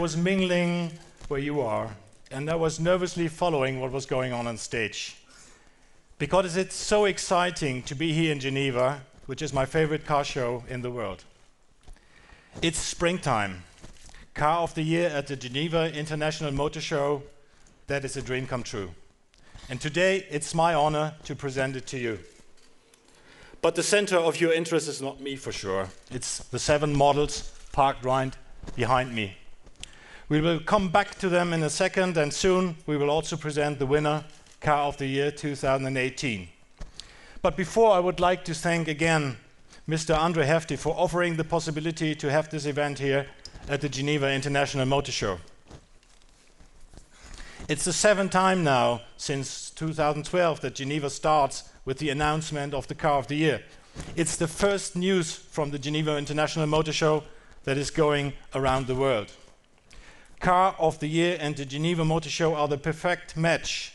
was mingling where you are, and I was nervously following what was going on stage. Because it's so exciting to be here in Geneva, which is my favorite car show in the world. It's springtime. Car of the Year at the Geneva International Motor Show, that is a dream come true. And today it's my honor to present it to you. But the center of your interest is not me for sure. It's the 7 models parked right behind me. We will come back to them in a second, and soon we will also present the winner, Car of the Year 2018. But before, I would like to thank again Mr. Andre Hefti for offering the possibility to have this event here at the Geneva International Motor Show. It's the 7th time now since 2012 that Geneva starts with the announcement of the Car of the Year. It's the first news from the Geneva International Motor Show that is going around the world. Car of the Year and the Geneva Motor Show are the perfect match.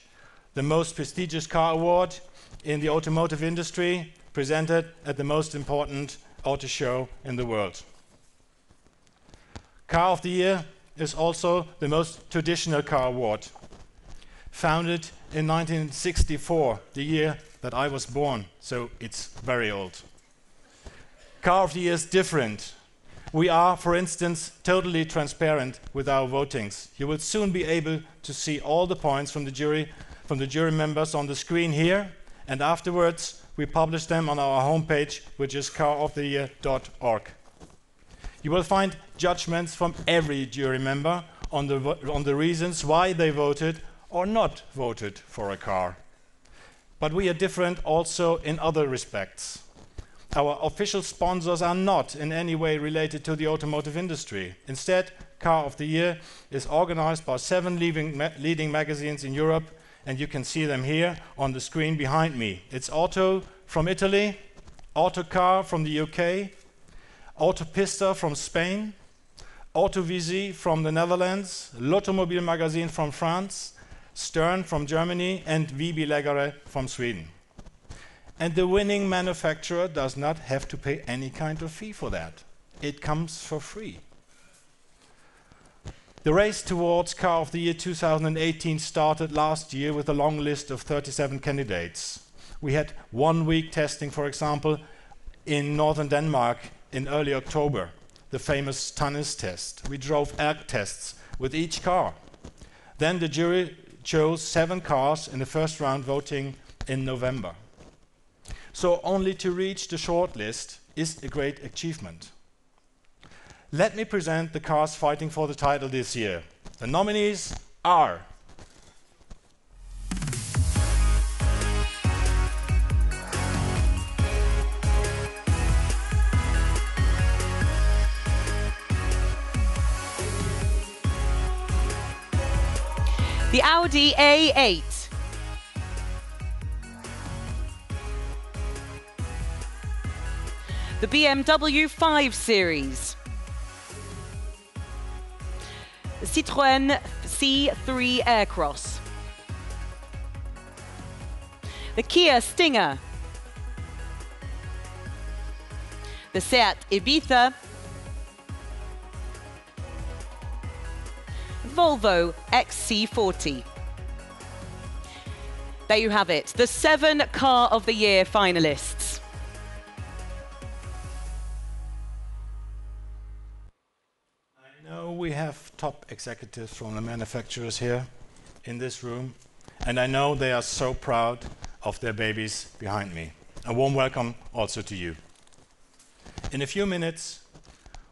The most prestigious car award in the automotive industry, presented at the most important auto show in the world. Car of the Year is also the most traditional car award. Founded in 1964, the year that I was born, so it's very old. Car of the Year is different. We are, for instance, totally transparent with our votings. You will soon be able to see all the points from the jury members on the screen here, and afterwards we publish them on our homepage, which is caroftheyear.org. You will find judgments from every jury member on the reasons why they voted or not voted for a car. But we are different also in other respects. Our official sponsors are not in any way related to the automotive industry. Instead, Car of the Year is organized by 7 leading magazines in Europe, and you can see them here on the screen behind me. It's Auto from Italy, Autocar from the UK, Autopista from Spain, Autovisi from the Netherlands, L'Automobile Magazine from France, Stern from Germany, and déclaré from Sweden. And the winning manufacturer does not have to pay any kind of fee for that. It comes for free. The race towards Car of the Year 2018 started last year with a long list of 37 candidates. We had 1 week testing, for example, in northern Denmark in early October, the famous Tannis test. We drove ERG tests with each car. Then the jury chose 7 cars in the first round voting in November. So only to reach the short list is a great achievement. Let me present the cars fighting for the title this year. The nominees are the Audi A8, the BMW 5 Series, the Citroën C3 Aircross, the Kia Stinger, the Seat Ibiza, Volvo XC40. There you have it, the 7 Car of the Year finalists. I know we have top executives from the manufacturers here in this room, and I know they are so proud of their babies behind me. A warm welcome also to you. In a few minutes,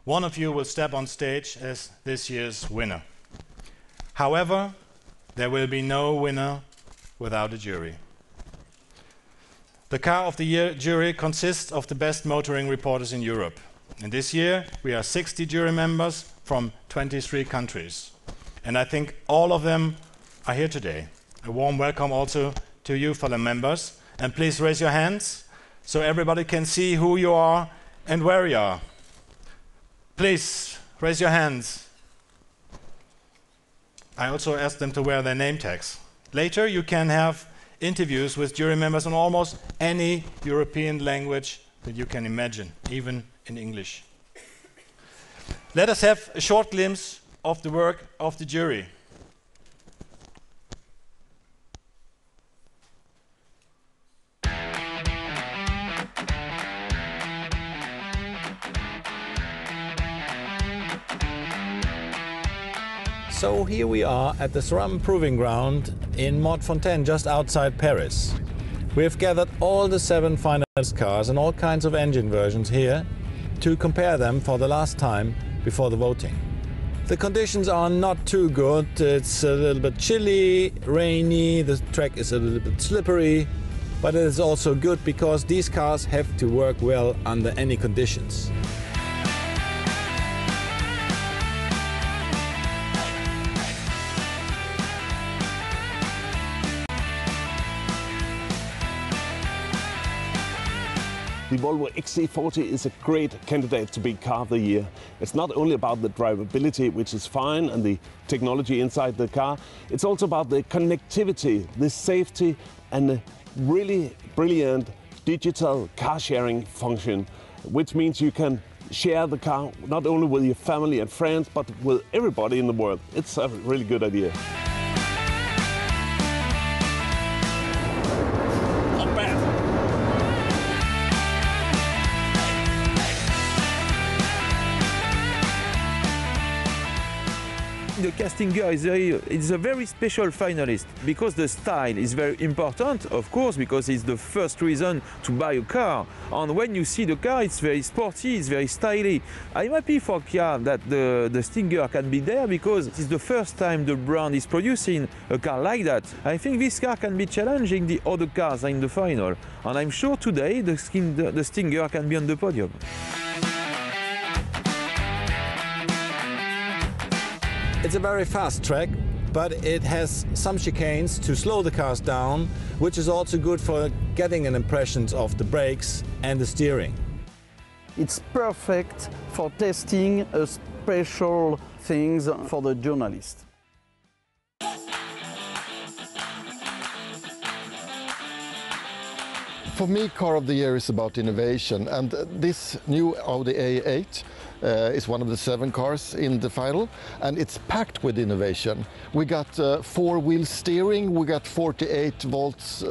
one of you will step on stage as this year's winner. However, there will be no winner without a jury. The Car of the Year jury consists of the best motoring reporters in Europe. And this year, we are 60 jury members from 23 countries. And I think all of them are here today. A warm welcome also to you, fellow members. And please raise your hands so everybody can see who you are and where you are. Please raise your hands. I also asked them to wear their name tags. Later, you can have interviews with jury members in almost any European language that you can imagine, even in English. Let us have a short glimpse of the work of the jury. So here we are at the SRAM Proving Ground in Montfontaine, just outside Paris. We have gathered all the 7 finalist cars and all kinds of engine versions here to compare them for the last time before the voting. The conditions are not too good. It's a little bit chilly, rainy, the track is a little bit slippery, but it is also good because these cars have to work well under any conditions. The Volvo XC40 is a great candidate to be car of the year. It's not only about the drivability, which is fine, and the technology inside the car, it's also about the connectivity, the safety, and the really brilliant digital car sharing function, which means you can share the car not only with your family and friends, but with everybody in the world. It's a really good idea. The casting gear is a very special finalist because the style is very important, of course, because it's the first reason to buy a car. And when you see the car, it's very sporty, it's very stylish. I'm happy for Kia that the Stinger can be there because it's the first time the brand is producing a car like that. I think this car can be challenging the other cars in the final. And I'm sure today the Stinger can be on the podium. It's a very fast track, but it has some chicanes to slow the cars down, which is also good for getting an impression of the brakes and the steering. It's perfect for testing a special things for the journalist. For me, car of the year is about innovation, and this new Audi A8 is one of the 7 cars in the final, and it's packed with innovation. We got 4-wheel steering, we got 48 volts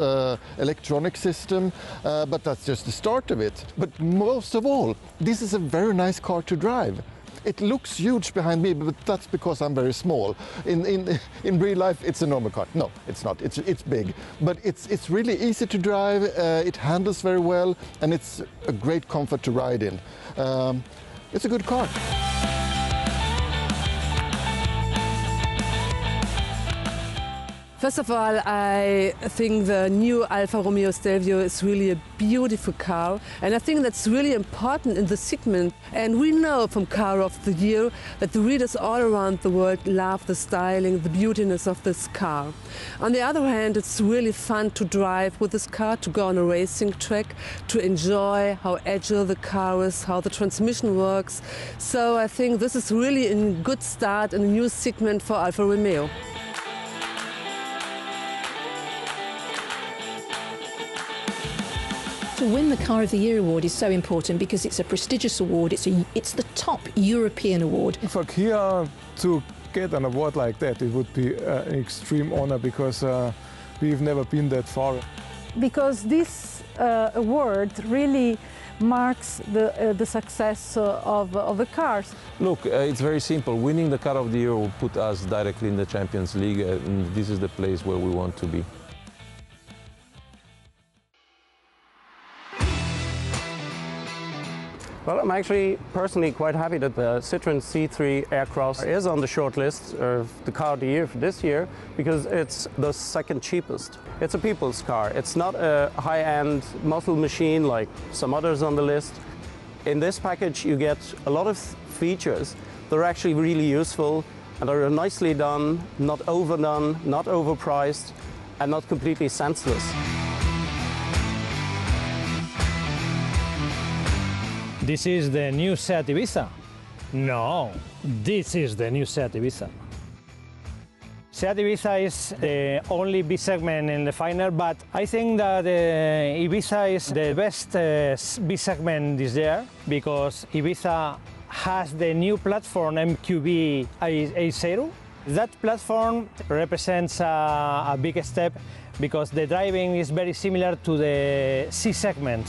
electronic system, but that's just the start of it. But most of all, this is a very nice car to drive. It looks huge behind me, but that's because I'm very small. In real life, it's a normal car. No, it's not. It's big, but it's really easy to drive. It handles very well, and it's a great comfort to ride in. It's a good car. First of all, I think the new Alfa Romeo Stelvio is really a beautiful car, and I think that's really important in the segment. And we know from Car of the Year that the readers all around the world love the styling, the beautiness of this car. On the other hand, it's really fun to drive with this car, to go on a racing track, to enjoy how agile the car is, how the transmission works. So I think this is really a good start in a new segment for Alfa Romeo. To win the Car of the Year award is so important because it's a prestigious award. It's the top European award. For Kia to get an award like that, it would be an extreme honor because we've never been that far. Because this award really marks the success of the cars. Look, it's very simple. Winning the Car of the Year will put us directly in the Champions League, and this is the place where we want to be. Well, I'm actually personally quite happy that the Citroën C3 Aircross is on the short list of the Car of the Year for this year because it's the second cheapest. It's a people's car. It's not a high-end muscle machine like some others on the list. In this package you get a lot of features that are actually really useful and are nicely done, not overdone, not overpriced, and not completely senseless. This is the new Seat Ibiza? No, this is the new Seat Ibiza. Seat Ibiza is the only B segment in the final, but I think that Ibiza is the best B segment this year because Ibiza has the new platform MQB A0. That platform represents a big step because the driving is very similar to the C segment.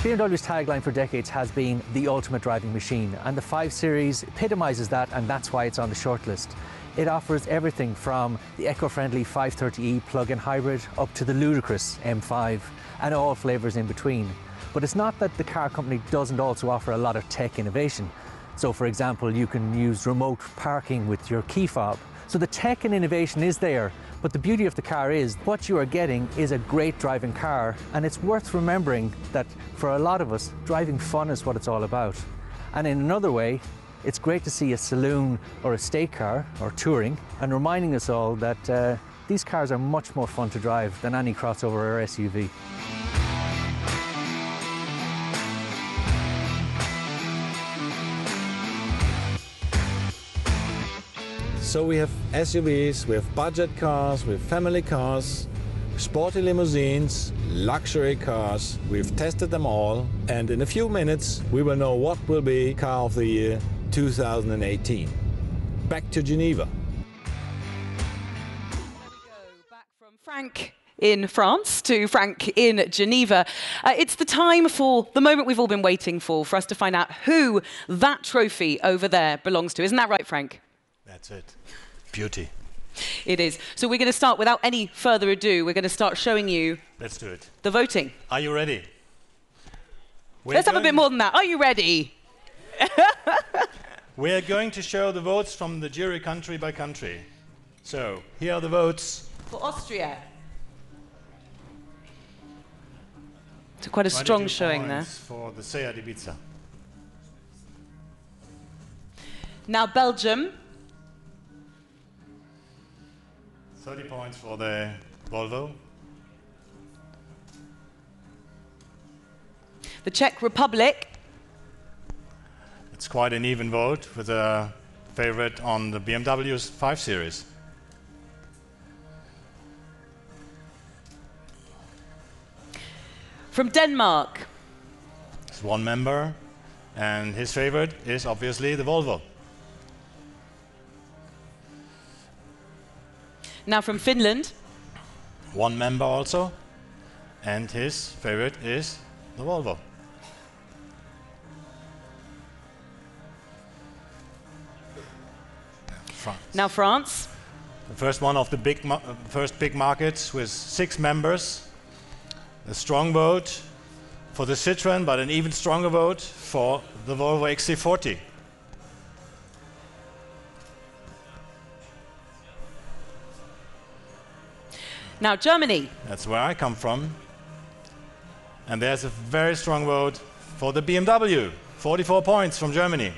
BMW's tagline for decades has been the ultimate driving machine, and the 5 Series epitomizes that, and that's why it's on the shortlist. It offers everything from the eco-friendly 530e plug-in hybrid up to the ludicrous M5, and all flavours in between. But it's not that the car company doesn't also offer a lot of tech innovation. So for example, you can use remote parking with your key fob. So the tech and innovation is there, but the beauty of the car is what you are getting is a great driving car, and it's worth remembering that for a lot of us, driving fun is what it's all about. And in another way, it's great to see a saloon or a state car or touring, and reminding us all that these cars are much more fun to drive than any crossover or SUV. So we have SUVs, we have budget cars, we have family cars, sporty limousines, luxury cars. We've tested them all, and in a few minutes we will know what will be Car of the Year 2018. Back to Geneva. Back from Frank in France to Frank in Geneva. It's the time for the moment we've all been waiting for us to find out who that trophy over there belongs to. Isn't that right, Frank? That's it. Beauty. It is. So we're going to start, without any further ado, we're going to start showing you Let's do it. the voting. Are you ready? Let's have a bit more than that. Are you ready? We're going to show the votes from the jury country by country. So, here are the votes. For Austria. So quite a strong showing there. For the Seat Ibiza. Now Belgium. 30 points for the Volvo. The Czech Republic. It's quite an even vote with a favorite on the BMW's 5 Series. From Denmark. It's one member, and his favorite is obviously the Volvo. Now from Finland. One member also, and his favorite is the Volvo. France. Now France. The first one of the first big markets with 6 members. A strong vote for the Citroën, but an even stronger vote for the Volvo XC40. Now Germany. That's where I come from. And there's a very strong vote for the BMW. 44 points from Germany.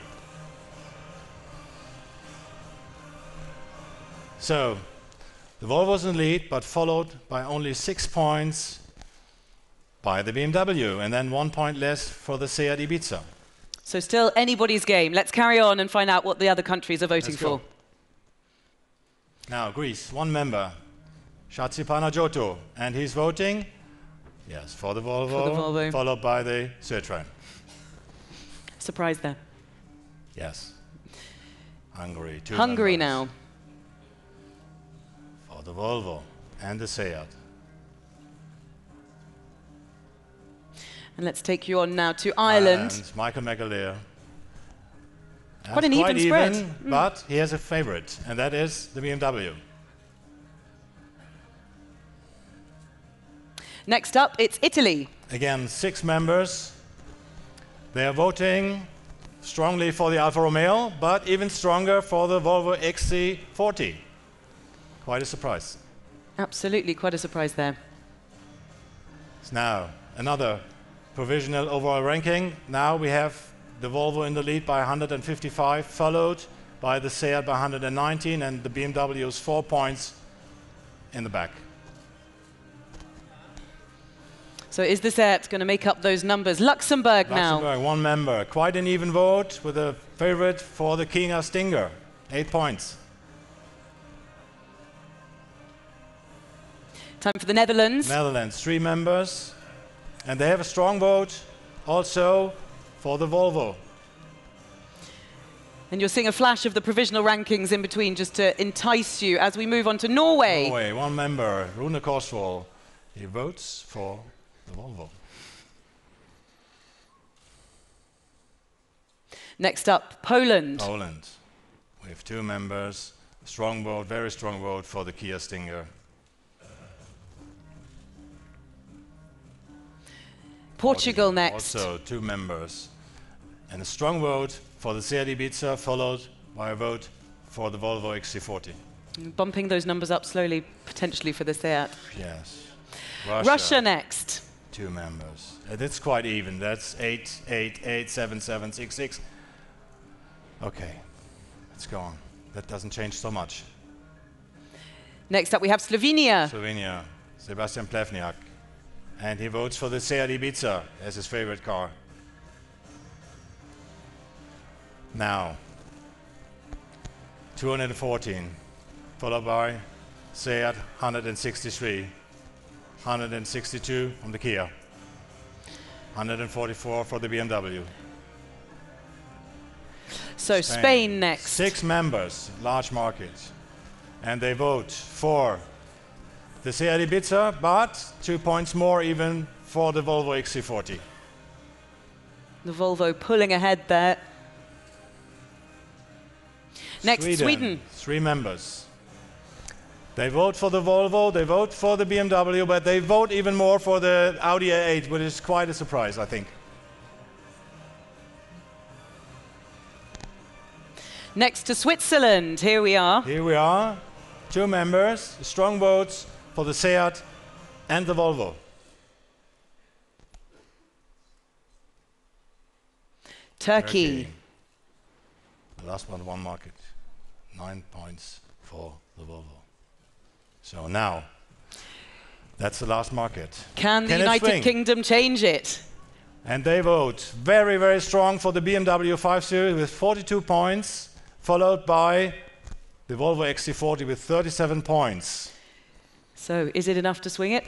So, the Volvo's in the lead, but followed by only 6 points by the BMW, and then 1 point less for the Seat Ibiza. So still anybody's game. Let's carry on and find out what the other countries are voting for. Now, Greece, one member, Shatsi Panagiotou, and he's voting, yes, for the Volvo, followed by the Citroën. Surprise there. Yes. Hungary, 2 Hungary members. now. For the Volvo and the Seat. And let's take you on now to Ireland. Michael McAleer. Quite an even spread. But he has a favorite, and that is the BMW. Next up, it's Italy. Again, 6 members. They are voting strongly for the Alfa Romeo, but even stronger for the Volvo XC40. Quite a surprise. Absolutely, quite a surprise there. So now, another provisional overall ranking. Now we have the Volvo in the lead by 155, followed by the Seat by 119, and the BMW's 4 points in the back. So is the Seat going to make up those numbers? Luxembourg now. Luxembourg, 1 member. Quite an even vote with a favorite for the Kia Stinger, 8 points. Time for the Netherlands. Netherlands, 3 members. And they have a strong vote also for the Volvo. And you're seeing a flash of the provisional rankings in between just to entice you as we move on to Norway. Norway, one member, Rune Korsvold. He votes for the Volvo. Next up, Poland. Poland. We have two members. Strong vote, very strong vote for the Kia Stinger. Portugal next. Also two members. And a strong vote for the Seat Ibiza, followed by a vote for the Volvo XC40. Bumping those numbers up slowly, potentially for the Seat. Yes. Russia next. Two members. That's quite even. That's 8, 8, 8, 7, 7, 6, 6. Okay, let's go on. That doesn't change so much. Next up we have Slovenia. Slovenia, Sebastian Plevniak. And he votes for the Seat Ibiza as his favorite car. Now, 214, followed by Seat 163, 162 from the Kia, 144 for the BMW. So Spain next. 6 members, large market. And they vote for the Seat Ibiza, but 2 points more even for the Volvo XC40. The Volvo pulling ahead there. Next, Sweden. 3 members. They vote for the Volvo, they vote for the BMW, but they vote even more for the Audi A8, which is quite a surprise, I think. Next to Switzerland, here we are. Here we are, 2 members, strong votes for the Seat and the Volvo. Turkey. The last one market. 9 points for the Volvo. So now, that's the last market. Can the United Kingdom change it? And they vote very, very strong for the BMW 5 Series with 42 points, followed by the Volvo XC40 with 37 points. So is it enough to swing it?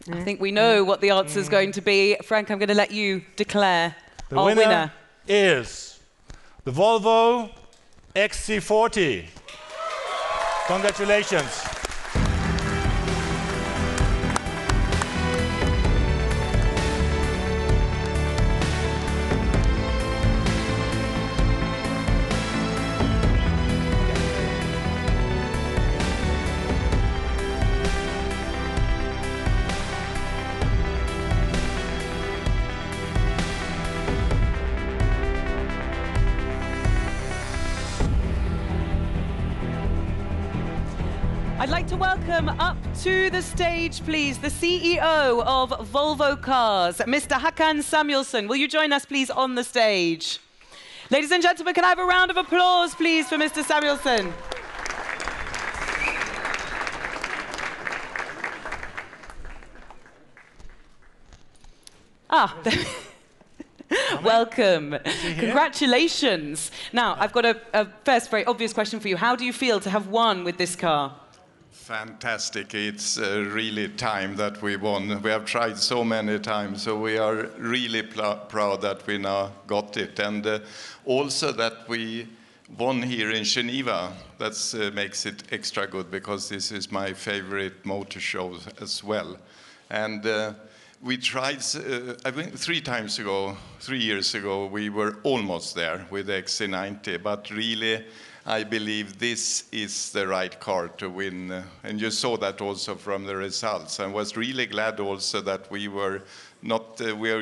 I think we know what the answer is going to be. Frank, I'm going to let you declare our winner. Is the Volvo XC40. Congratulations. I'd like to welcome up to the stage, please, the CEO of Volvo Cars, Mr. Hakan Samuelsson. Will you join us, please, on the stage? Ladies and gentlemen, can I have a round of applause, please, for Mr. Samuelsson? Welcome. Congratulations. Now, I've got a first very obvious question for you. How do you feel to have won with this car? Fantastic. It's really time that we won. We have tried so many times, so we are really proud that we now got it. And also that we won here in Geneva. That makes it extra good, because this is my favorite motor show as well. And we tried, I think 3 years ago, we were almost there with the XC90, but really, I believe this is the right car to win. And you saw that also from the results. I was really glad also that we were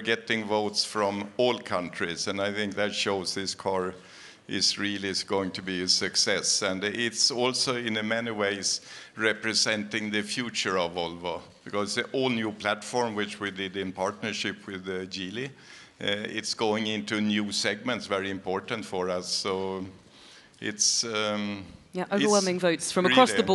getting votes from all countries. And I think that shows this car is really going to be a success. And it's also in many ways representing the future of Volvo, because the all-new platform, which we did in partnership with Geely, it's going into new segments, very important for us. So it's overwhelming votes from across the board.